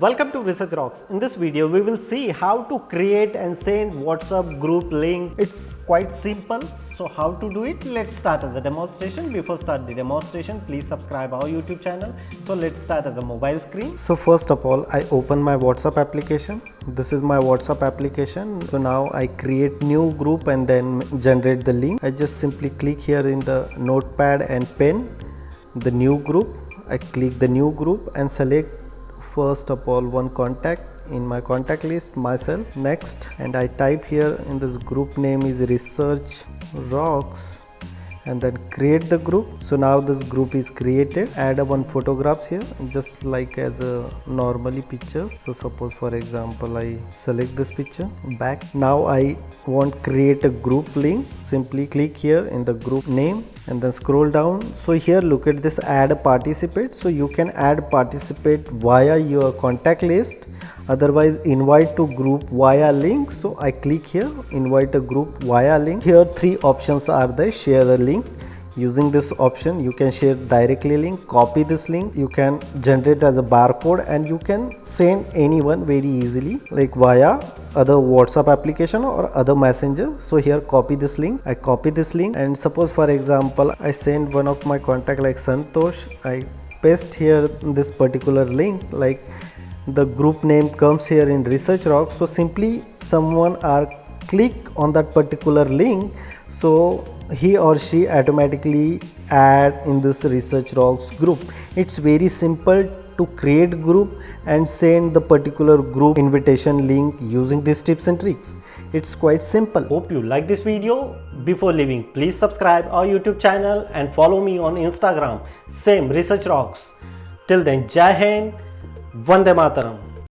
Welcome to Research Rocks. In this video, we will see how to create and send WhatsApp group link. It's quite simple. So how to do it? Let's start as a demonstration. Before start the demonstration, please subscribe our YouTube channel. So let's start as a mobile screen. So first of all, I open my WhatsApp application. This is my WhatsApp application. So now I create new group and then generate the link. I just simply click here in the notepad and pen the new group. I click the new group and select first of all one contact in my contact list, myself. Next, and I type here in this group name is Research Rocks and then create the group. So now this group is created. Add one photographs here just like as a normally pictures. So suppose for example I select this picture back. Now I want create a group link. Simply click here in the group name and then scroll down. So here look at this add a participate. So you can add participate via your contact list, otherwise invite to group via link. So I click here invite a group via link. Here three options are there. Share a link. Using this option you can share directly link, copy this link, you can generate as a barcode and you can send anyone very easily like via other WhatsApp application or other messenger. So here copy this link. I copy this link and suppose for example I send one of my contact like Santosh. I paste here this particular link, like the group name comes here in Research Rocks. So simply someone are click on that particular link, so he or she automatically add in this Research Rocks group. It's very simple to create group and send the particular group invitation link using these tips and tricks. It's quite simple. Hope you like this video. Before leaving, please subscribe our YouTube channel and follow me on Instagram. Same Research Rocks. Till then, Jai Hind, Vande Mataram.